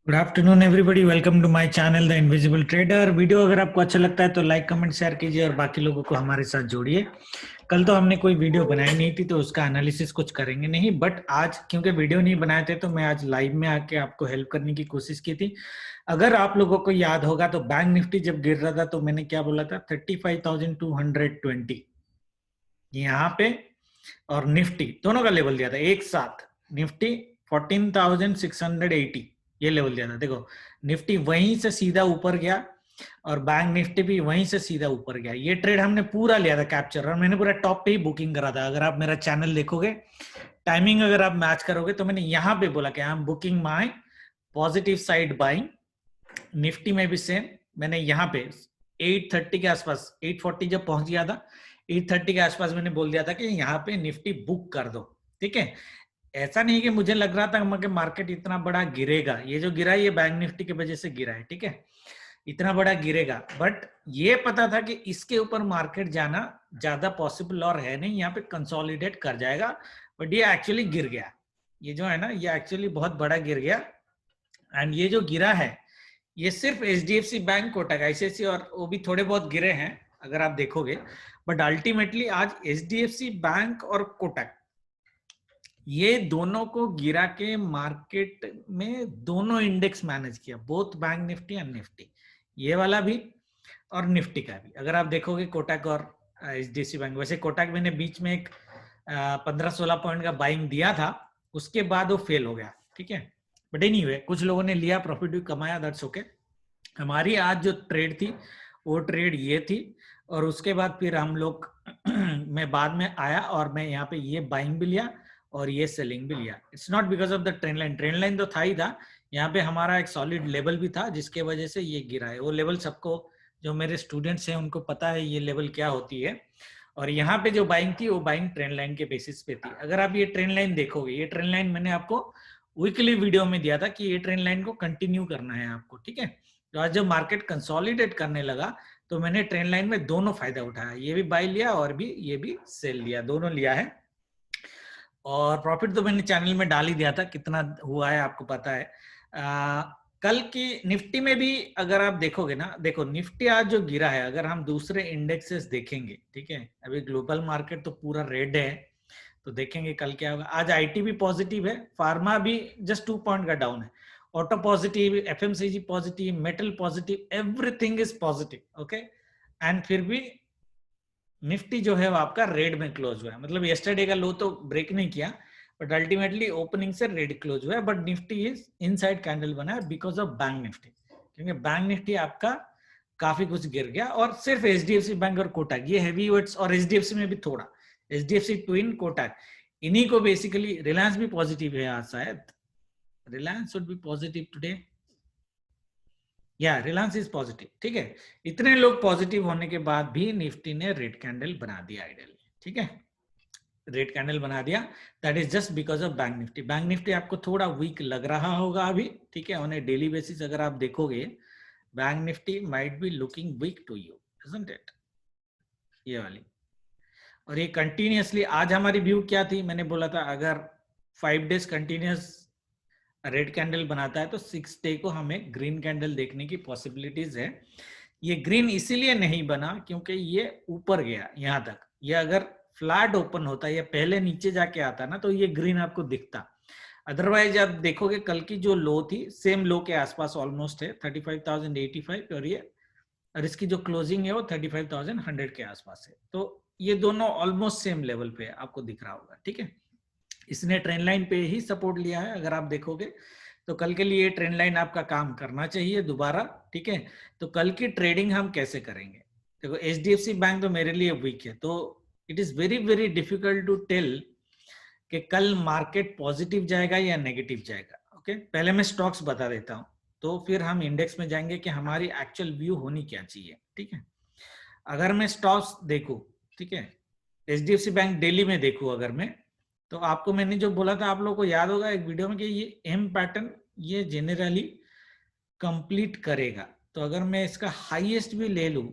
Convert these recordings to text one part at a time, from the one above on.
Good afternoon everybody, welcome to my channel the invisible trader. Video अगर आपको अच्छा लगता है तो लाइक कमेंट शेयर कीजिए और बाकी लोगों को हमारे साथ जोड़िए। कल तो हमने कोई वीडियो बनाई नहीं थी तो उसका एनालिसिस कुछ करेंगे नहीं, बट आज क्योंकि वीडियो नहीं बनाए थे तो मैं आज लाइव में आके आपको हेल्प करने की कोशिश की थी। अगर आप लोगों को याद होगा तो बैंक निफ्टी जब गिर रहा था तो मैंने क्या बोला था, 35,220 यहाँ पे, और निफ्टी दोनों का लेवल दिया था एक साथ। निफ्टी 14,680 ये लेवल दिया था। देखो निफ्टी वहीं से सीधा ऊपर गया और बैंक निफ्टी भी वहीं से सीधा ऊपर गया। ये ट्रेड हमने पूरा लिया था कैप्चर, और मैंने पूरा टॉप पे ही बुकिंग करा था। अगर आप मेरा चैनल देखोगे, टाइमिंग अगर आप मैच करोगे तो मैंने यहाँ पे बोला कि I am booking my positive side buying. Nifty में भी सेम, मैंने यहाँ पे 830 के आसपास, 840 जब पहुंच गया था 830 के आसपास मैंने बोल दिया था कि यहाँ पे निफ्टी बुक कर दो। ठीक है, ऐसा नहीं कि मुझे लग रहा था कि मार्केट इतना बड़ा गिरेगा। ये जो गिरा है ये बैंक निफ्टी की वजह से गिरा है। ठीक है, इतना बड़ा गिरेगा, बट ये पता था कि इसके ऊपर मार्केट जाना ज्यादा पॉसिबल और है नहीं, यहाँ पे कंसोलिडेट कर जाएगा। बट ये एक्चुअली गिर गया, ये जो है ना ये एक्चुअली बहुत बड़ा गिर गया। एंड ये जो गिरा है ये सिर्फ एचडीएफसी बैंक, कोटक, आईसीआईसी और वो भी थोड़े बहुत गिरे हैं अगर आप देखोगे। बट अल्टीमेटली आज एचडीएफसी बैंक और कोटक ये दोनों को गिरा के मार्केट में दोनों इंडेक्स मैनेज किया, both bank Nifty and Nifty, ये वाला भी और निफ्टी का भी। अगर आप देखोगे कोटक और एचडीएफसी बैंक, वैसे कोटक मैंने बीच में एक 15-16 पॉइंट का बाइंग दिया था, उसके बाद वो फेल हो गया। ठीक है, बट एनीवे कुछ लोगों ने लिया, प्रॉफिट भी कमाया, दैट्स ओके। हमारी आज जो ट्रेड थी वो ट्रेड ये थी, और उसके बाद फिर हम लोग मैं बाद में आया और मैं यहाँ पे ये बाइंग भी लिया और ये सेलिंग भी लिया। It's not because of the trend line, trend line तो था ही था, यहाँ पे हमारा एक सॉलिड लेवल भी था जिसके वजह से ये गिरा है। वो लेवल सबको, जो मेरे स्टूडेंट्स हैं उनको पता है ये लेवल क्या होती है। और यहाँ पे जो बाइंग थी वो बाइंग ट्रेंड लाइन के बेसिस पे थी। अगर आप ये ट्रेंड लाइन देखोगे, ये ट्रेंड लाइन मैंने आपको वीकली वीडियो में दिया था कि ये ट्रेंड लाइन को कंटिन्यू करना है आपको। ठीक है, तो आज जब मार्केट कंसोलिडेट करने लगा तो मैंने ट्रेंड लाइन में दोनों फायदा उठाया, ये भी बाय लिया और भी ये भी सेल लिया, दोनों लिया है। और प्रॉफिट तो मैंने चैनल में डाल ही दिया था, कितना हुआ है आपको पता है। कल की निफ्टी में भी अगर आप देखोगे ना, देखो निफ्टी आज जो गिरा है, अगर हम दूसरे इंडेक्सेस देखेंगे, ठीक है, अभी ग्लोबल मार्केट तो पूरा रेड है, तो देखेंगे कल क्या होगा। आज आईटी भी पॉजिटिव है, फार्मा भी जस्ट 2 पॉइंट का डाउन है, auto positive, FMCG positive, metal positive, everything is positive. Okay, and फिर भी निफ्टी जो है वो आपका रेड में क्लोज हुआ है। मतलब यस्टरडे का लो तो ब्रेक नहीं किया, बट अल्टीमेटली ओपनिंग से रेड क्लोज हुआ है। But Nifty is inside candle बना है बिकॉज ऑफ बैंक निफ्टी, क्योंकि बैंक निफ्टी आपका काफी कुछ गिर गया। और सिर्फ एचडीएफसी बैंक और कोटक ये हैवी वेट्स, और एचडीएफसी में भी थोड़ा, एचडीएफसी ट्विन, कोटक, इन्हीं को बेसिकली, रिलायंस भी पॉजिटिव है आज शायद, Reliance should be positive today, या रिलायंस इज पॉजिटिव। ठीक है, इतने लोग पॉजिटिव होने के बाद भी निफ्टी ने रेड कैंडल बना दिया आइडियली। ठीक है, रेड कैंडल बना दिया, that is just because of bank Nifty. Bank Nifty आपको थोड़ा वीक लग रहा होगा अभी, ठीक है, ऑन ए डेली बेसिस अगर आप देखोगे bank Nifty might be looking weak to you, isn't it, ये वाली। और ये कंटिन्यूसली, आज हमारी व्यू क्या थी, मैंने बोला था अगर 5 डेज कंटिन्यूस रेड कैंडल बनाता है तो 6 डे को हमें ग्रीन कैंडल देखने की पॉसिबिलिटीज है। ये ग्रीन इसीलिए नहीं बना क्योंकि ये ऊपर गया यहां तक, ये अगर फ्लैट ओपन होता या पहले नीचे जाके आता ना तो ये ग्रीन आपको दिखता। अदरवाइज आप देखोगे कल की जो लो थी सेम लो के आसपास ऑलमोस्ट है, 35,085, और ये, और इसकी जो क्लोजिंग है वो 35,100 के आसपास है। तो ये दोनों ऑलमोस्ट सेम लेवल पे आपको दिख रहा होगा। ठीक है, इसने ट्रेंड लाइन पे ही सपोर्ट लिया है अगर आप देखोगे, तो कल के लिए ट्रेंड लाइन आपका काम करना चाहिए दोबारा। ठीक है, तो कल की ट्रेडिंग हम कैसे करेंगे, देखो एचडीएफसी बैंक तो मेरे लिए वीक है, तो it is very very difficult to tell कि कल मार्केट पॉजिटिव जाएगा या नेगेटिव जाएगा। ओके, पहले मैं स्टॉक्स बता देता हूं, तो फिर हम इंडेक्स में जाएंगे कि हमारी एक्चुअल व्यू होनी क्या चाहिए। ठीक है, अगर मैं स्टॉक्स देखूं, ठीक है, एचडीएफसी बैंक डेली में देखूं अगर मैं, तो आपको मैंने जो बोला था आप लोगों को याद होगा एक वीडियो में कि ये एम पैटर्न ये जेनरली कंप्लीट करेगा। तो अगर मैं इसका हाईएस्ट भी ले लूं,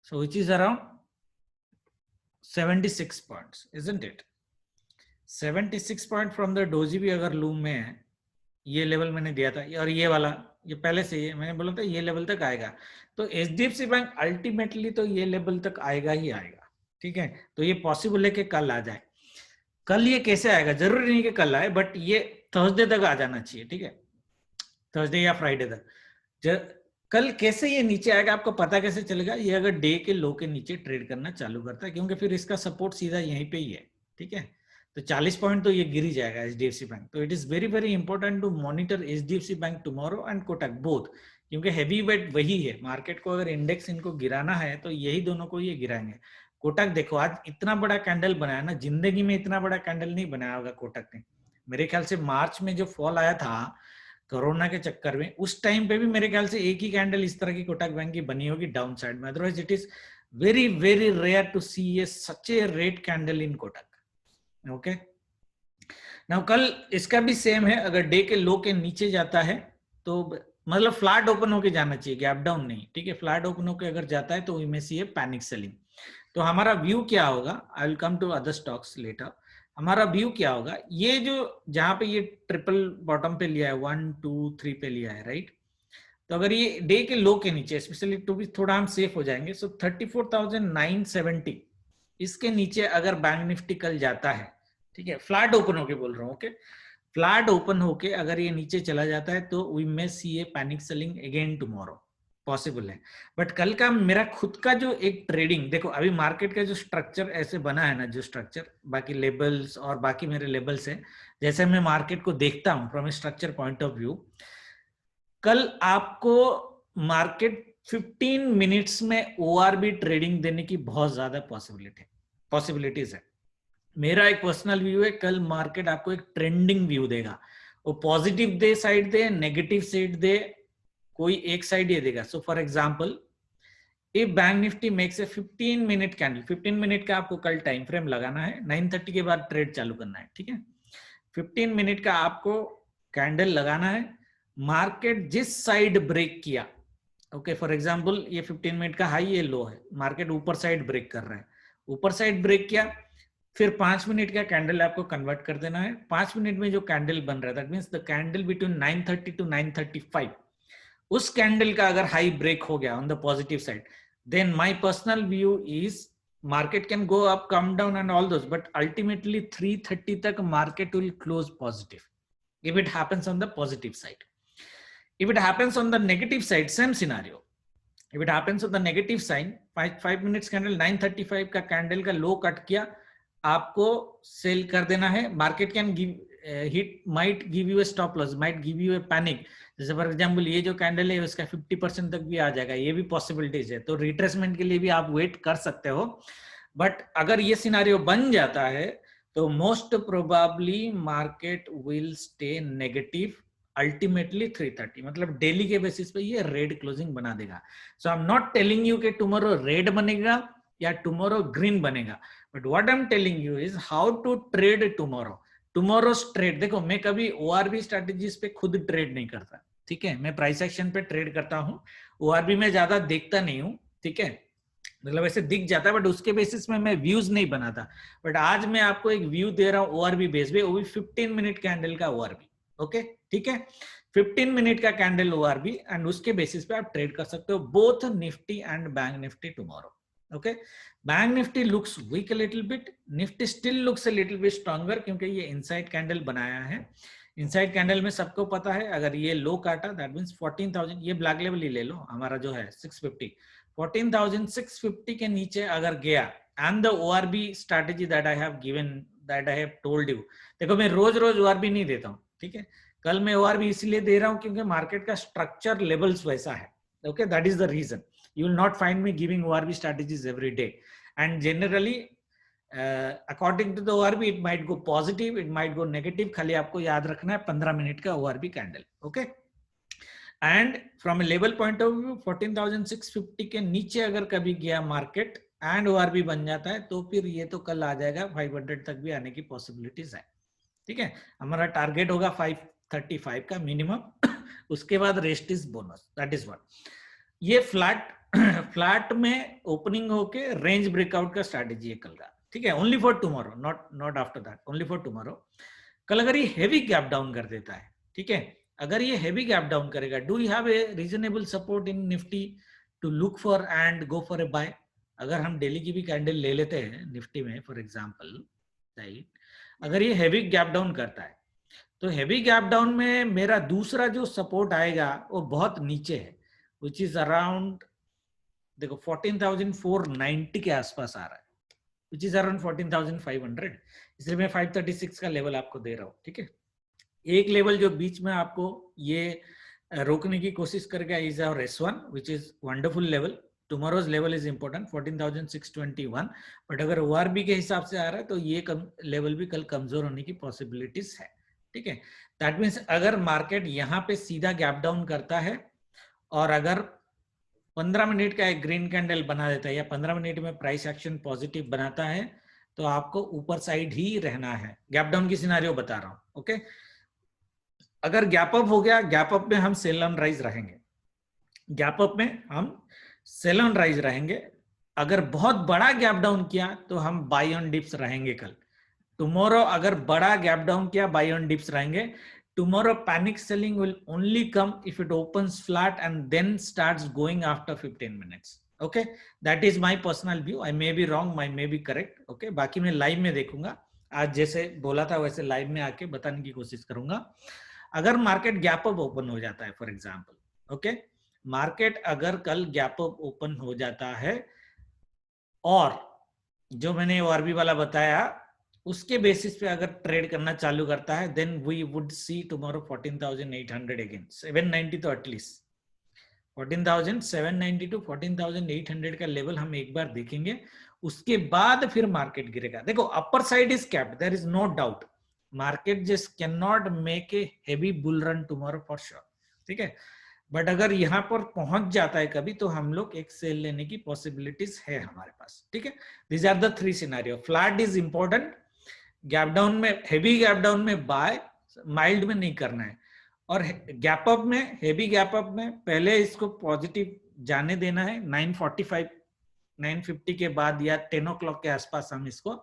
so which is around 76 points, isn't it, 76 point from the doji भी अगर लूं मैं, ये लेवल मैंने दिया था, और ये वाला ये पहले से ही मैंने बोला था ये लेवल तक आएगा, तो एचडीएफसी बैंक अल्टीमेटली तो ये लेवल तक आएगा ही आएगा, ठीक है। तो ये पॉसिबल है कि कल आ जाए। कल ये कैसे आएगा, जरूरी नहीं कि कल आए, बट ये थर्सडे तक आ जाना चाहिए, ठीक है, थर्सडे या फ्राइडे तक। कल कैसे ये नीचे आएगा आपको पता कैसे चलेगा, ये अगर डे के लो के नीचे ट्रेड करना चालू करता है, क्योंकि फिर इसका सपोर्ट सीधा यहीं पे ही है, ठीक है। तो 40 पॉइंट तो ये गिर ही जाएगा एचडीएफसी बैंक। तो it is very very important to monitor HDFC bank tomorrow and Kotak both, क्योंकि हैवी वेट वही है मार्केट को, अगर इंडेक्स इनको गिराना है तो यही दोनों को ये गिराएंगे। कोटक देखो आज इतना बड़ा कैंडल बनाया ना, जिंदगी में इतना बड़ा कैंडल नहीं बनाया होगा कोटक ने। मेरे ख्याल से मार्च में जो फॉल आया था कोरोना के चक्कर में, उस टाइम पे भी मेरे ख्याल से एक ही कैंडल इस तरह की कोटक बैंक की बनी होगी डाउन साइड में, otherwise it is very very rare to see a such a red candle in Kotak. Okay, now कल इसका भी सेम है, अगर डे के लो के नीचे जाता है तो मतलब फ्लैट ओपन होके जाना चाहिए, गैप डाउन नहीं, ठीक है। फ्लैट ओपन होके अगर जाता है तो we may see a panic selling. तो हमारा व्यू क्या होगा, I will come to other stocks later. हमारा व्यू क्या होगा, ये जो जहां पे ये ट्रिपल बॉटम पे लिया है 1 2 3 पे लिया है, राइट। तो अगर ये डे के लो के नीचे, स्पेशली टू भी थोड़ा हम सेफ हो जाएंगे, सो 34,970 इसके नीचे अगर बैंक निफ्टी कल जाता है, ठीक है, फ्लैट ओपन होके बोल रहा हूँ, ओके, फ्लैट ओपन होके अगर ये नीचे चला जाता है तो we may see a panic selling again tomorrow, possible है। बट कल का मेरा खुद का जो एक ट्रेडिंग, देखो अभी मार्केट का जो स्ट्रक्चर ऐसे बना है ना, जो स्ट्रक्चर बाकी लेबल्स और बाकी मेरे लेबल्स है, जैसे मैं मार्केट को देखता हूं from A structure point of view, कल आपको मार्केट 15 मिनट्स में ओआरबी ट्रेडिंग देने की बहुत ज्यादा पॉसिबिलिटीज है। मेरा एक पर्सनल व्यू है, कल मार्केट आपको एक ट्रेंडिंग व्यू देगा, वो पॉजिटिव दे साइड दे, नेगेटिव साइड दे, कोई एक साइड ये देगा। So for example if bank Nifty makes a 15 minute candle, 15 minute का आपको कल टाइम फ्रेम लगाना है, 9:30 के बाद ट्रेड चालू करना है, ठीक है। 15 मिनट का आपको कैंडल लगाना है, मार्केट जिस साइड ब्रेक किया, ओके, फॉर एग्जांपल ये 15 मिनट का हाई ये लो है, मार्केट ऊपर साइड ब्रेक कर रहा है, ऊपर साइड ब्रेक किया, फिर 5 मिनट का कैंडल आपको कन्वर्ट कर देना है। 5 मिनट में जो कैंडल बन रहा है, that means the candle between 9:30 to 9:35, उस कैंडल का अगर हाई ब्रेक हो गया on the positive side, then my personal view is market can go up, come down and all those, but ultimately 3:30 तक market will close positive if it happens on the positive side. If it happens on the negative side, same scenario. If it happens on the negative side, 5 minutes candle 9:35 का candle का लो cut किया, आपको cell कर देना है। Market can give hit, might give U A stop loss, might give U A panic. जैसे for example ये जो कैंडल है उसका 50% तक भी आ जाएगा, ये भी पॉसिबिलिटीज है। तो रिट्रेसमेंट के लिए भी आप वेट कर सकते हो, बट अगर ये सिनारियो बन जाता है तो most probably market will stay negative ultimately 3:30, मतलब डेली के बेसिस पे ये रेड क्लोजिंग बना देगा। So I am not telling you कि टुमारो रेड बनेगा या टुमारो ग्रीन बनेगा, but what I am telling you is how to trade tomorrow. Tomorrow's trade, देखो मैं कभी ओआरबी स्ट्रेटजीज पे खुद ट्रेड नहीं करता, ठीक है, मैं प्राइस एक्शन पे ट्रेड करता हूँ, ओआरबी में ज्यादा देखता नहीं हूँ, ठीक है, मतलब ऐसे दिख जाता है बट उसके बेसिस में मैं व्यूज नहीं बनाता। बट आज मैं आपको एक व्यू दे रहा हूँ ओआरबी बेस पे, वो भी 15 मिनट कैंडल का ओआरबी, ओके, ठीक है, 15 मिनट का कैंडल ओआरबी, एंड उसके बेसिस पे आप ट्रेड कर सकते हो both Nifty and bank Nifty tomorrow, okay. Bank Nifty looks weak a little bit, Nifty still looks a little bit stronger, क्योंकि ये इनसाइड कैंडल बनाया है। इनसाइड कैंडल में सबको पता है अगर ये लो काटा दैट मींस 14,000, ये ब्लैक लेवल ही ले लो, हमारा जो है 650, 14,650 के नीचे अगर गया, and the ओआरबी strategy that I have given, that I have told you, देखो मैं रोज रोज ओआरबी नहीं देता हूँ, ठीक है, कल मैं ओआरबी इसलिए दे रहा हूँ क्योंकि मार्केट का स्ट्रक्चर लेवल्स वैसा है, okay, that is the reason. You will not find me giving ORB strategies every day, and generally according to the ORB it might go positive, it might go negative, खाली आपको याद रखना है 15 minute का ORB candle, okay. And from a level point of view 14,650 के नीचे अगर कभी गया मार्केट एंड ओआरबी बन जाता है तो फिर ये तो कल आ जाएगा 500 तक भी आने की पॉसिबिलिटीज है, ठीक है। हमारा टारगेट होगा 535 का मिनिमम उसके बाद rest is bonus, that is what. ये फ्लैट में ओपनिंग होके रेंज ब्रेकआउट का स्ट्रेटेजी है कल का, ठीक है, only for tomorrow, not after that, only for tomorrow. कल अगर ये हेवी गैप डाउन कर देता है, ठीक है। अगर ये हेवी गैप डाउन करेगा, do you have a reasonable support in Nifty to look for and go for a buy? अगर हम डेली की भी कैंडल ले लेते हैं निफ्टी में फॉर एग्जांपल, राइट, अगर ये हेवी गैप डाउन करता है तो हेवी गैप डाउन में मेरा दूसरा जो सपोर्ट आएगा वो बहुत नीचे है, विच इज अराउंड, देखो 14,490 के आसपास आ रहा है, विच इज अराउंड 14,500, इसलिए मैं 536 का लेवल आपको दे रहा हूँ, ठीक है। एक लेवल जो बीच में आपको ये रोकने की कोशिश करेगा is our S1 which is wonderful level, tomorrow's level is important 14,621, but अगर ORB के हिसाब से आ रहा है तो ये लेवल भी कल कमजोर होने की पॉसिबिलिटीज है, ठीक है। दैट मीन्स अगर मार्केट यहाँ पे सीधा गैप डाउन करता है और अगर 15 मिनट का एक ग्रीन कैंडल बना देता है या 15 मिनट में प्राइस एक्शन पॉजिटिव बनाता है तो आपको ऊपर साइड ही रहना है। गैप डाउन की सिनारियो बता रहा हूं, ओके। अगर गैप अप हो गया, गैप अप में हम सेल ऑन राइज रहेंगे, गैप अप में हम सेल ऑन राइज रहेंगे। अगर बहुत बड़ा गैप डाउन किया तो हम बाय ऑन डिप्स रहेंगे कल। टुमारो अगर बड़ा गैप डाउन किया, बाय ऑन डिप्स रहेंगे। Tomorrow panic selling will only come if it opens flat and then starts going after 15 minutes. Okay, that is my personal view. I may be wrong, I may be correct. Okay, बाकी मैं live में देखूंगा, आज जैसे बोला था वैसे live में आके बताने की कोशिश करूंगा। अगर मार्केट गैप अप ओपन हो जाता है फॉर एग्जांपल, ओके, मार्केट अगर कल गैप अप ओपन हो जाता है और जो मैंने ORB वाला बताया उसके बेसिस पे अगर ट्रेड करना चालू करता है, then we would see tomorrow 14,800 again, 790 तो एटलीस्ट 14,790 टू 14,800 का लेवल हम एक बार देखेंगे, उसके बाद फिर मार्केट गिरेगा। देखो upper side is capped, there is no doubt, market just can not make a heavy bull run tomorrow for sure, ठीक है। बट अगर यहाँ पर पहुंच जाता है कभी तो हम लोग एक सेल लेने की पॉसिबिलिटीज है हमारे पास, ठीक है। These are the 3 scenario. Flat is important, gap down में, हेवी गैप डाउन में बाय, माइल्ड में नहीं करना है, और गैप अप में, हेवी गैप अप में पहले इसको पॉजिटिव जाने देना है। 945 950 के बाद या 10 o'clock के आसपास हम इसको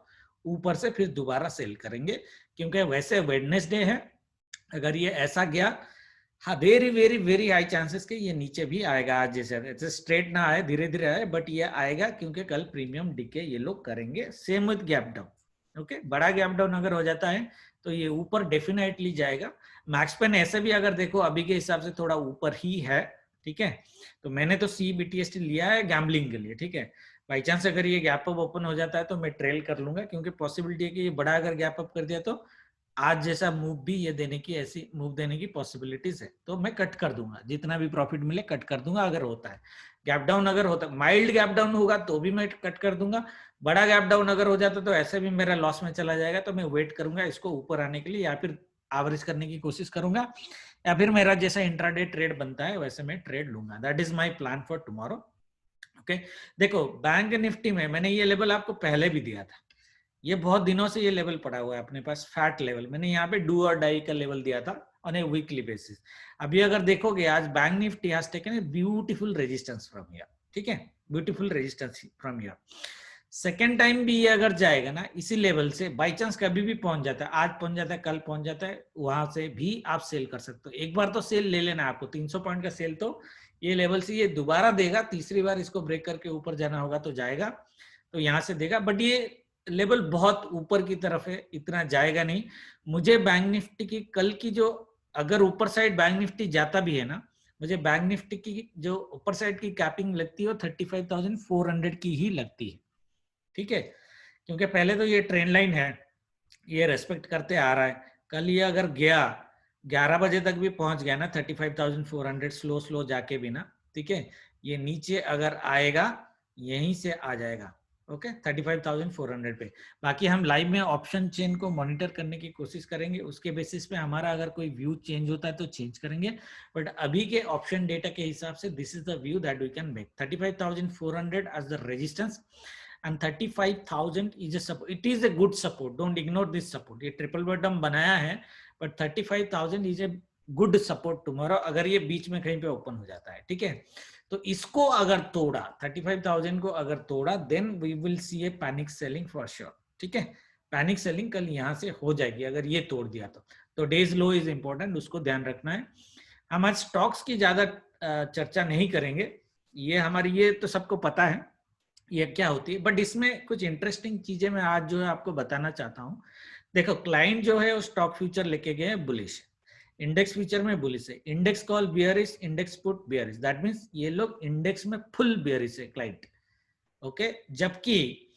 ऊपर से फिर दोबारा सेल करेंगे, क्योंकि वैसे वेडनेसडे है, अगर ये ऐसा गया, हाँ very very very high chances के ये नीचे भी आएगा, आज जैसे स्ट्रेट ना आए, धीरे धीरे आए, बट ये आएगा क्योंकि कल प्रीमियम डिके ये लोग करेंगे। Same with gap down, okay, बड़ा गैप डाउन अगर हो जाता है तो ये ऊपर डेफिनेटली जाएगा। मैक्स पेन ऐसे भी अगर देखो अभी के हिसाब से थोड़ा ऊपर ही है, ठीक है, तो मैंने तो CBTST लिया है गैम्बलिंग के लिए, ठीक है। बाई चांस अगर ये गैप अप ओपन हो जाता है तो मैं ट्रेल कर लूंगा, क्योंकि पॉसिबिलिटी है कि ये बड़ा अगर गैप अप कर दिया तो आज जैसा मूव भी ये देने की, ऐसी मूव देने की पॉसिबिलिटीज है, तो मैं कट कर दूंगा, जितना भी प्रॉफिट मिले कट कर दूंगा अगर होता है। गैप डाउन अगर होता, माइल्ड गैप डाउन होगा तो भी मैं कट कर दूंगा, बड़ा गैप डाउन अगर हो जाता तो ऐसे भी मेरा लॉस में चला जाएगा, तो मैं वेट करूंगा इसको ऊपर आने के लिए, या फिर एवरेज करने की कोशिश करूंगा, या फिर मेरा जैसा इंट्राडे ट्रेड बनता है वैसे मैं ट्रेड लूंगा। That is my plan for tomorrow, okay. देखो बैंक निफ्टी में मैंने ये लेवल आपको पहले भी दिया था, ये बहुत दिनों से ये लेवल पड़ा हुआ है अपने पास, फैट लेवल, मैंने यहाँ पे डू और डाई का लेवल दिया था ऑन ए वीकली बेसिस। अभी अगर देखोगे आज bank Nifty has taken a beautiful resistance from here, ठीक है, beautiful resistance from here. Second time भी ये अगर जाएगा ना इसी लेवल से, बाई चांस कभी भी पहुंच जाता है, आज पहुंच जाता है, कल पहुंच जाता है, वहां से भी आप सेल कर सकते हो। एक बार तो सेल ले लेना आपको, 300 पॉइंट का सेल तो ये लेवल से ये दोबारा देगा, तीसरी बार इसको ब्रेक करके ऊपर जाना होगा तो जाएगा, तो यहाँ से देगा, बट ये लेवल बहुत ऊपर की तरफ है, इतना जाएगा नहीं। मुझे बैंक निफ्टी की कल की जो, अगर ऊपर साइड बैंक निफ्टी जाता भी है ना, मुझे बैंक निफ्टी की जो ऊपर साइड की कैपिंग लगती है वो 35,400 की ही लगती है, ठीक है, क्योंकि पहले तो ये ट्रेंड लाइन है, ये रेस्पेक्ट करते आ रहा है। कल ये अगर गया 11 बजे तक भी पहुंच गया ना 35,400 स्लो स्लो जाके भी ना, ठीक है, ये नीचे अगर आएगा यहीं से आ जाएगा, ओके, 35,400 पे। बाकी हम लाइव में ऑप्शन चेन को मॉनिटर करने की कोशिश करेंगे, उसके बेसिस पे हमारा अगर कोई व्यू चेंज होता है तो चेंज करेंगे, बट अभी के ऑप्शन डेटा के हिसाब से this is the view that we can make. 35,400 as the resistance and 35,000 is a support. It is a good support, don't ignore this support. ये ट्रिपल बॉटम बनाया है, but 35,000 is a good support tomorrow, अगर ये बीच में कहीं पे open हो जाता है, ठीक है। तो इसको अगर तोड़ा, 35,000 को अगर तोड़ा, then we will see a panic selling for sure, ठीक है। पैनिक सेलिंग कल यहाँ से हो जाएगी अगर ये तोड़ दिया तो डेज लो इज इंपॉर्टेंट, उसको ध्यान रखना है। हम आज स्टॉक्स की ज्यादा चर्चा नहीं करेंगे, ये हमारी, ये तो सबको पता है ये क्या होती है, बट इसमें कुछ इंटरेस्टिंग चीजें मैं आज जो है आपको बताना चाहता हूँ। देखो क्लाइंट जो है वो स्टॉक फ्यूचर लेके गए हैं बुलिश, इंडेक्स फ्यूचर में बुलिश है, index call bearish, index put bearish, that means ये लोग इंडेक्स में फुल बियरिश है क्लाइंट, ओके। जबकि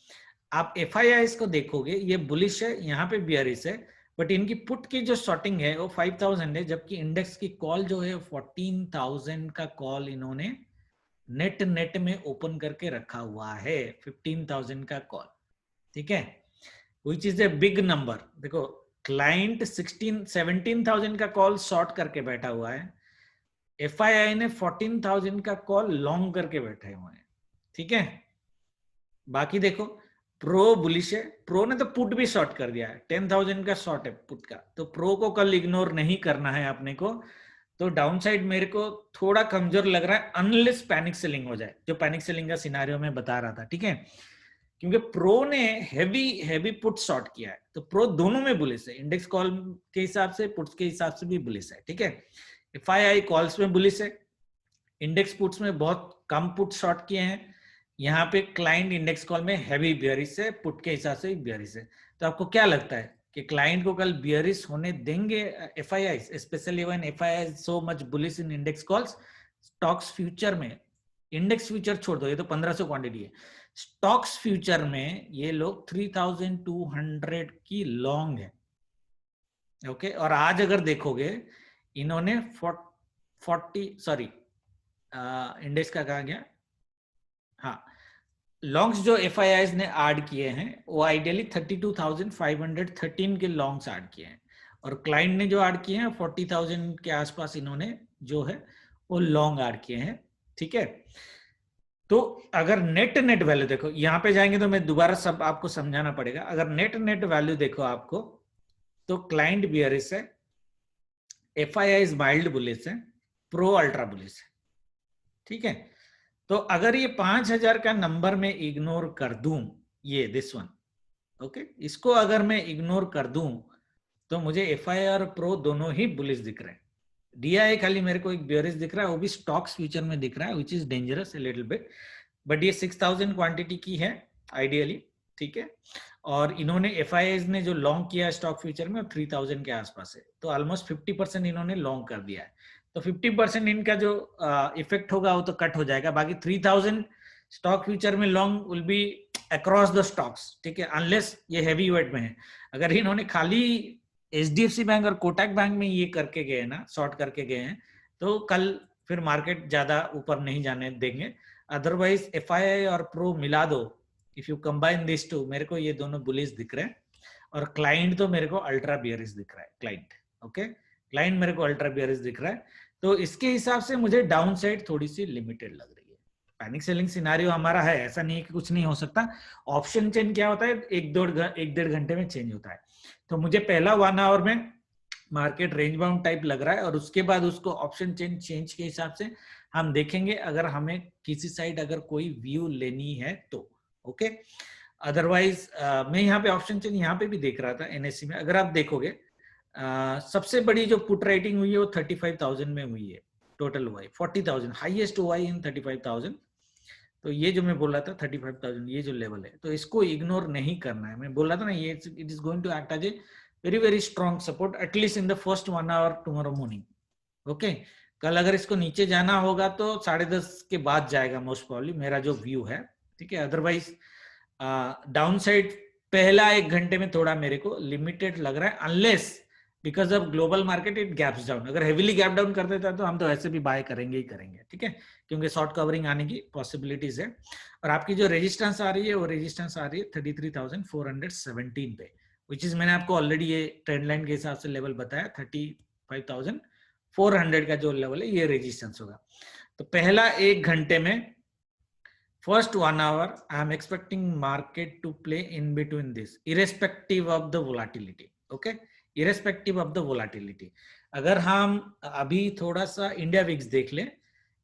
आप एफआईआईस को देखोगे ये बुलिश है, यहाँ पे बियरिश है, बट इनकी पुट की जो शॉर्टिंग है वो 5000 है, जबकि इंडेक्स की कॉल जो है 14000 का कॉल इन्होंने नेट में ओपन करके रखा हुआ है, 15000 का कॉल, ठीक है, which is a big number. देखो क्लाइंट 17,000 का कॉल शॉर्ट करके बैठा हुआ है, एफआईआई ने 14,000 का कॉल लॉन्ग करके बैठे हुए हैं, ठीक है। बाकी देखो प्रो बुलिश है, प्रो ने तो पुट भी शॉर्ट कर दिया है, 10,000 का शॉर्ट है पुट का, तो प्रो को कल इग्नोर नहीं करना है अपने को। तो डाउन साइड मेरे को थोड़ा कमजोर लग रहा है अनलेस पैनिक सेलिंग हो जाए, जो पैनिक सेलिंग का सिनारियो में बता रहा था, ठीक है, क्योंकि प्रो ने हैवी पुट शॉर्ट किया है, तो प्रो दोनों में बुलिश है, इंडेक्स कॉल के हिसाब से पुट्स के हिसाब से भी बुलिश है, ठीक है। एफआईआई कॉल्स में बुलिश है, इंडेक्स पुट्स में बहुत कम पुट शॉर्ट किए हैं, यहाँ पे क्लाइंट इंडेक्स कॉल में हैवी बियरिश है, पुट के हिसाब से बियरिश है। तो आपको क्या लगता है कि क्लाइंट को कल बियरिश होने देंगे FII, specially when FII so much bullish in index calls? Stocks future में, इंडेक्स फ्यूचर छोड़ दो, ये तो 1500 क्वांटिटी है, स्टॉक्स फ्यूचर में ये लोग 3200 की लॉन्ग है, ओके। और आज अगर देखोगे इन्होंने 40 सॉरी इंडेक्स का कहा गया, हाँ, लॉन्ग्स जो एफआईआईज ने ऐड किए हैं वो आइडियली 32,513 के लॉन्ग्स ऐड किए हैं, और क्लाइंट ने जो ऐड किए हैं 40,000 के आसपास इन्होंने जो है वो लॉन्ग ऐड किए हैं, ठीक है। तो अगर नेट वैल्यू देखो, यहां पे जाएंगे तो मैं दोबारा सब आपको समझाना पड़ेगा, अगर नेट वैल्यू देखो आपको, तो क्लाइंट बियरिश है, एफआईआईज माइल्ड बुलिश है, प्रो अल्ट्रा बुलिश है, ठीक है। तो अगर ये 5000 का नंबर में इग्नोर कर दूं, ये दिस वन, ओके, इसको अगर मैं इग्नोर कर दूं तो मुझे एफआईआई और प्रो दोनों ही बुलिश दिख रहे हैं, डीआई खाली मेरे को एक बियरिश दिख रहा है, वो भी स्टॉक्स फ्यूचर में दिख रहा है, which is dangerous a little bit, but ये 6000 क्वांटिटी की है आइडियली, ठीक है। और इन्होंने एफआईआईज ने जो लॉन्ग किया है स्टॉक फ्यूचर में 3000 के आसपास है, तो ऑलमोस्ट 50% इन्होंने लॉन्ग कर दिया है, तो 50% इनका जो इफेक्ट होगा वो तो कट हो जाएगा, बाकी 3000 स्टॉक फ्यूचर में long will be across the stocks, ठीक है, अनलेस ये हैवी वेट में है। अगर इन्होंने खाली एचडीएफसी बैंक और कोटक बैंक में ये करके गए ना, शॉर्ट करके गए हैं, तो कल फिर मार्केट ज्यादा ऊपर नहीं जाने देंगे। अदरवाइज एफआईआई और प्रो मिला दो, if you combine this two, मेरे को ये दोनों बुलिश दिख रहे हैं, और क्लाइंट तो मेरे को अल्ट्रा बियरिश दिख रहा है, क्लाइंट, ओके, क्लाइंट मेरे को अल्ट्रा बियरिश दिख रहा है, तो इसके हिसाब से मुझे डाउन साइड थोड़ी सी लिमिटेड लग रही है। पैनिक सेलिंग सिनारियो हमारा है, ऐसा नहीं है कि कुछ नहीं हो सकता, ऑप्शन चेन क्या होता है, एक डेढ़ घंटे में चेंज होता है, तो मुझे पहला 1 आवर में मार्केट रेंज बाउंड टाइप लग रहा है, और उसके बाद उसको ऑप्शन चेंज के हिसाब से हम देखेंगे, अगर हमें किसी साइड अगर कोई व्यू लेनी है तो, ओके। अदरवाइज मैं यहाँ पे ऑप्शन चेंज यहाँ पे भी देख रहा था एनएससी में, अगर आप देखोगे सबसे बड़ी जो पुट राइटिंग हुई है वो 35,000 में हुई है, टोटल ओआई 40,000, हाईएस्ट ओआई इन 35,000, तो ये जो मैं बोल रहा था 35,000 ये जो लेवल है, तो इसको इग्नोर नहीं करना है, मैं बोल रहा था ना, ये it is going to act as a very strong support at least in the first 1 hour tomorrow morning, okay. कल अगर इसको नीचे जाना होगा तो 10:30 के बाद जाएगा मोस्ट प्रॉब्ली, मेरा जो व्यू है, ठीक है। अदरवाइज डाउन साइड पहला 1 घंटे में थोड़ा मेरे को लिमिटेड लग रहा है, unless because of global market it gaps down, अगर हेवीली गैप डाउन कर देता है तो हम तो ऐसे भी बाय करेंगे ही करेंगे, ठीक है, क्योंकि शॉर्ट कवरिंग आने की पॉसिबिलिटीज है। और आपकी जो रेजिस्टेंस आ रही है वो रेजिस्टेंस आ रही है 33,417 पे, विच इज मैंने आपको ऑलरेडी ये ट्रेंड लाइन के हिसाब से लेवल बताया, 35,400 का जो लेवल है ये रेजिस्टेंस होगा। तो पहला 1 घंटे में first 1 hour I am expecting market to play in between this irrespective of the volatility, okay, irrespective of the volatility। अगर हम अभी थोड़ा सा इंडिया विक्स देख ले,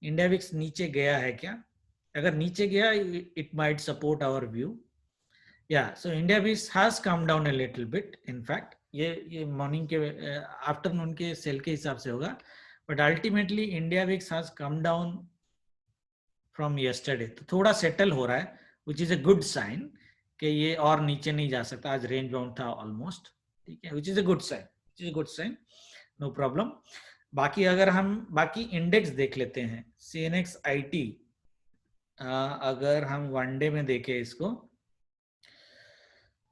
इंडिया विक्स नीचे गया है क्या, अगर नीचे गया it might support our view, yeah, so India VIX has come down a little bit, in fact ये मॉर्निंग के आफ्टरनून के सेल के हिसाब से होगा, but ultimately India VIX has come down from yesterday, तो थोड़ा सेटल हो रहा है, which is a good sign कि ये और नीचे नहीं जा सकता। आज रेंज बाउंड था ऑलमोस्ट, ठीक है, which is a good sign, which is a good sign, no problem. बाकी अगर हम बाकी इंडेक्स देख लेते हैं, CNX IT, अगर हम वन डे में देखें इसको,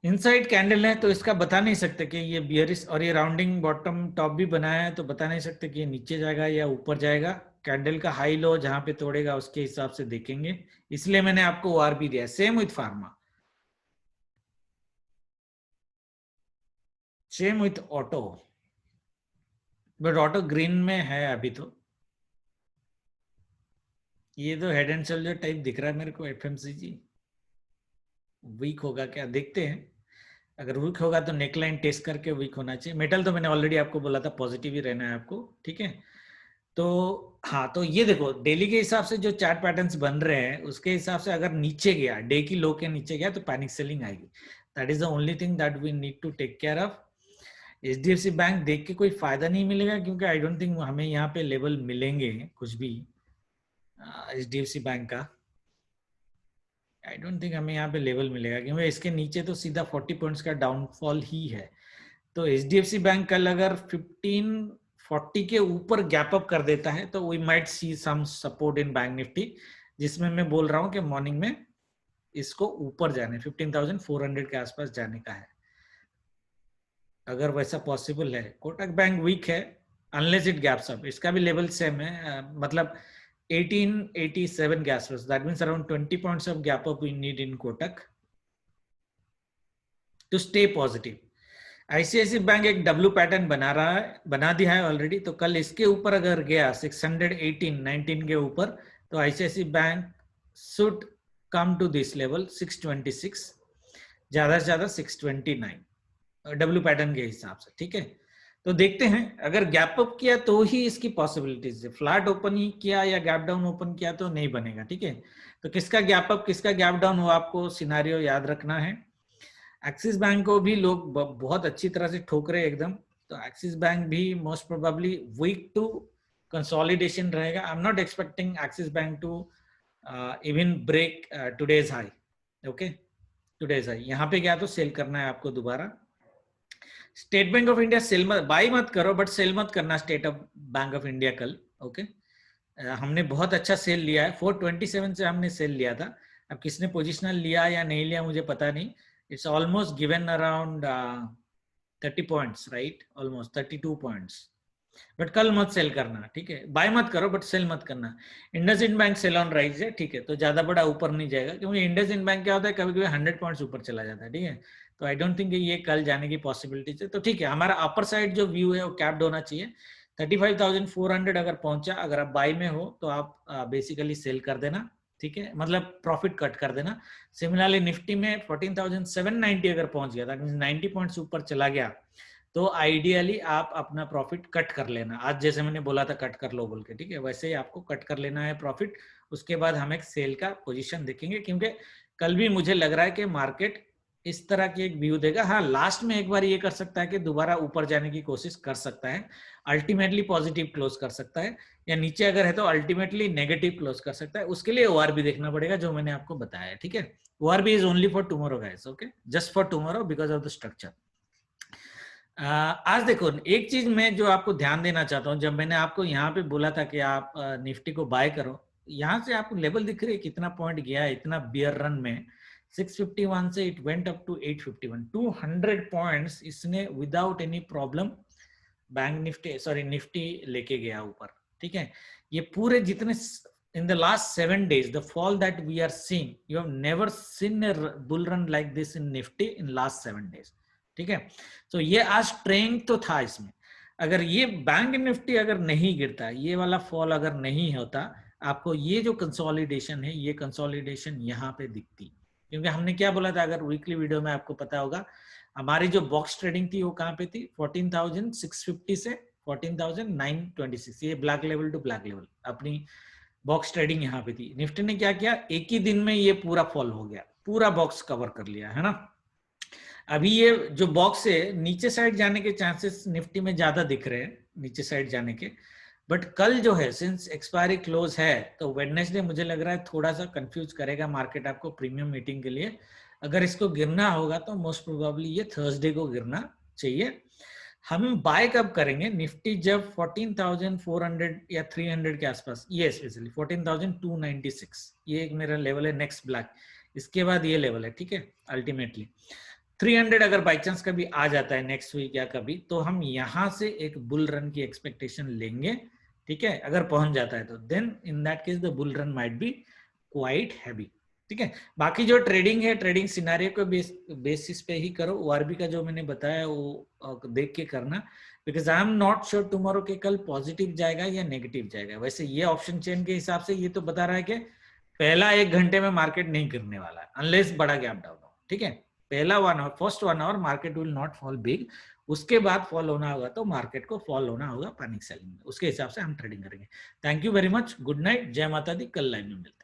इनसाइड कैंडल है तो इसका बता नहीं सकते कि ये बियरिश, और ये राउंडिंग बॉटम टॉप भी बनाया है तो बता नहीं सकते कि ये नीचे जाएगा या ऊपर जाएगा। कैंडल का हाई लो जहां पे तोड़ेगा उसके हिसाब से देखेंगे, इसलिए मैंने आपको ORB दिया। Same with pharma, same with auto, but auto green में है अभी तो। ये तो हेड एंड शोल्डर टाइप दिख रहा है मेरे को, FMCG वीक होगा क्या, देखते हैं। अगर वीक होगा तो नेकलाइन टेस्ट करके वीक होना चाहिए। मेटल तो मैंने ऑलरेडी आपको बोला था पॉजिटिव ही रहना है आपको, ठीक है। तो हाँ, तो ये देखो डेली के हिसाब से जो चार्ट पैटर्न्स बन रहे हैं उसके हिसाब से अगर नीचे गया, डे की लो के नीचे गया तो पैनिक सेलिंग आएगी। That is the only thing that we need to take care of. HDFC bank देख के कोई फायदा नहीं मिलेगा, क्योंकि आई डोंट थिंक हमें यहाँ पे लेवल मिलेंगे कुछ भी HDFC बैंक का। आई डोंट थिंक हमें यहाँ पे लेवल मिलेगा, क्योंकि इसके नीचे तो सीधा 40 पॉइंट्स का डाउनफॉल ही है। तो HDFC बैंक कल अगर 1540 के ऊपर गैप अप कर देता है तो we might see some support in bank Nifty, जिसमें मैं बोल रहा हूँ कि मॉर्निंग में इसको ऊपर जाने 15,400 के आसपास जाने का है, अगर वैसा पॉसिबल है। कोटक बैंक वीक है अनलेस इट गैप्स अप, इसका भी लेवल सेम है, मतलब 1887 के आसपास, that means around 20 points of gap up we need in Kotak to stay positive. ICICI bank एक डब्ल्यू पैटर्न बना दिया है ऑलरेडी, तो कल इसके ऊपर अगर गया 618-19 के ऊपर, तो ICICI bank should come to this level 626, ज्यादा से ज्यादा 629 डब्ल्यू पैटर्न के हिसाब से, ठीक है। तो देखते हैं, अगर गैप अप किया तो ही इसकी पॉसिबिलिटीज है, फ्लैट ओपन ही किया या गैप डाउन ओपन किया तो नहीं बनेगा, ठीक है। तो किसका गैप अप किसका गैप डाउन वो आपको सिनारियो याद रखना है। एक्सिस बैंक को भी लोग बहुत अच्छी तरह से ठोक रहे एकदम, तो एक्सिस बैंक भी most probably weak to consolidation रहेगा। I am not expecting Axis Bank to even break today's high, okay, today's high. यहाँ पे गया तो सेल करना है आपको दोबारा। State Bank of India sell मत, बाई मत करो बट सेल मत करना State of Bank of India कल, ओके। हमने बहुत अच्छा सेल लिया है, 427 से हमने सेल लिया था। अब किसने पोजिशनल लिया या नहीं लिया मुझे पता नहीं, it's almost given around 30 points, right? Almost 32 points. But कल मत सेल करना, ठीक है। बाय मत करो बट सेल मत करना। IndusInd bank sell on rise है, ठीक है, तो ज्यादा बड़ा ऊपर नहीं जाएगा, क्योंकि इंडसइंड बैंक क्या होता है कभी कभी 100 पॉइंट्स ऊपर चला जाता है, ठीक है। तो आई डोंट थिंक ये कल जाने की पॉसिबिलिटी है। तो ठीक है, हमारा अपर साइड जो व्यू है वो कैप्ड होना चाहिए। 35,400 अगर पहुंचा, अगर आप बाय में हो तो आप बेसिकली सेल कर देना, ठीक है, मतलब प्रॉफिट कट कर देना। सिमिलरली निफ्टी में 14,790 अगर पहुंच गया, दैट मींस 90 पॉइंट्स ऊपर चला गया, तो आइडियली आप अपना प्रॉफिट कट कर लेना। आज जैसे मैंने बोला था कट कर लो बोल के, ठीक है, वैसे ही आपको कट कर लेना है प्रॉफिट। उसके बाद हम एक सेल का पोजीशन देखेंगे, क्योंकि कल भी मुझे लग रहा है कि मार्केट इस तरह की एक व्यू देगा। हाँ, लास्ट में एक बार ये कर सकता है कि दोबारा ऊपर जाने की कोशिश कर सकता है, अल्टीमेटली पॉजिटिव क्लोज कर सकता है, या नीचे अगर है तो अल्टीमेटली नेगेटिव क्लोज कर सकता है। उसके लिए ORB देखना पड़ेगा जो मैंने आपको बताया, ठीक है। ORB is only for tomorrow guys, okay, just for tomorrow because of the structure. आज देखो एक चीज मैं जो आपको ध्यान देना चाहता हूँ, जब मैंने आपको यहाँ पे बोला था कि आप निफ्टी को बाय करो, यहाँ से आपको लेवल दिख रही है कितना पॉइंट गया है इतना बियर रन में, 651 से it went up to 851, 200 points इसने without any problem Bank Nifty Nifty लेके गया ऊपर, ठीक है। ये पूरे जितने in the last 7 days the fall that we are seeing, you have never seen a bull run like this in Nifty in last 7 days, ठीक है। तो ये आज ट्रेंड तो था इसमें, अगर ये बैंक निफ्टी अगर नहीं गिरता, ये वाला फॉल अगर नहीं होता, आपको ये जो कंसोलिडेशन है, ये कंसोलिडेशन यहाँ पे दिखती, क्योंकि हमने क्या बोला था, अगर वीकली वीडियो में आपको पता होगा, हमारी जो बॉक्स ट्रेडिंग थी वो कहाँ पे थी, 14,650 से 14,926, ये black level to black level अपनी बॉक्स ट्रेडिंग यहाँ पे थी। निफ्टी ने क्या किया, एक ही दिन में ये पूरा फॉल हो गया, पूरा बॉक्स कवर कर लिया, है ना। अभी ये जो बॉक्स है नीचे साइड जाने के चांसेस निफ्टी में ज्यादा दिख रहे हैं, नीचे साइड जाने के। बट कल जो है सिंस एक्सपायरी क्लोज है तो वेडनेसडे मुझे लग रहा है थोड़ा सा कंफ्यूज करेगा मार्केट आपको प्रीमियम मीटिंग के लिए। अगर इसको गिरना होगा तो मोस्ट प्रोबेबली ये थर्सडे को गिरना चाहिए। हम बाय कब करेंगे निफ्टी? जब 14,400 या 300 के आसपास, ये स्पेशली 14,296, ये एक मेरा लेवल है नेक्स्ट ब्लैक, इसके बाद ये लेवल है, ठीक है। अल्टीमेटली 300 अगर बाई चांस कभी आ जाता है नेक्स्ट वीक या कभी, तो हम यहां से एक बुल रन की एक्सपेक्टेशन लेंगे, ठीक है। अगर पहुंच जाता है तो then in that case the bull run might be quite heavy, ठीक है। बाकी जो ट्रेडिंग है, ट्रेडिंग सिनारियो के बेसिस पे ही करो। ओआरबी का जो मैंने बताया वो देख के करना, because I am not sure tomorrow के कल पॉजिटिव जाएगा या नेगेटिव जाएगा। वैसे ये ऑप्शन चेन के हिसाब से ये तो बता रहा है कि पहला 1 घंटे में मार्केट नहीं गिरने वाला है अनलेस बड़ा गैप डाउन हो, ठीक है। पहला 1 hour, first 1 hour market will not fall big, उसके बाद फॉल होना होगा तो मार्केट को फॉल होना होगा पैनिक सेलिंग में, उसके हिसाब से हम ट्रेडिंग करेंगे। Thank you very much, good night, जय माता दी, कल लाइव में मिलते हैं।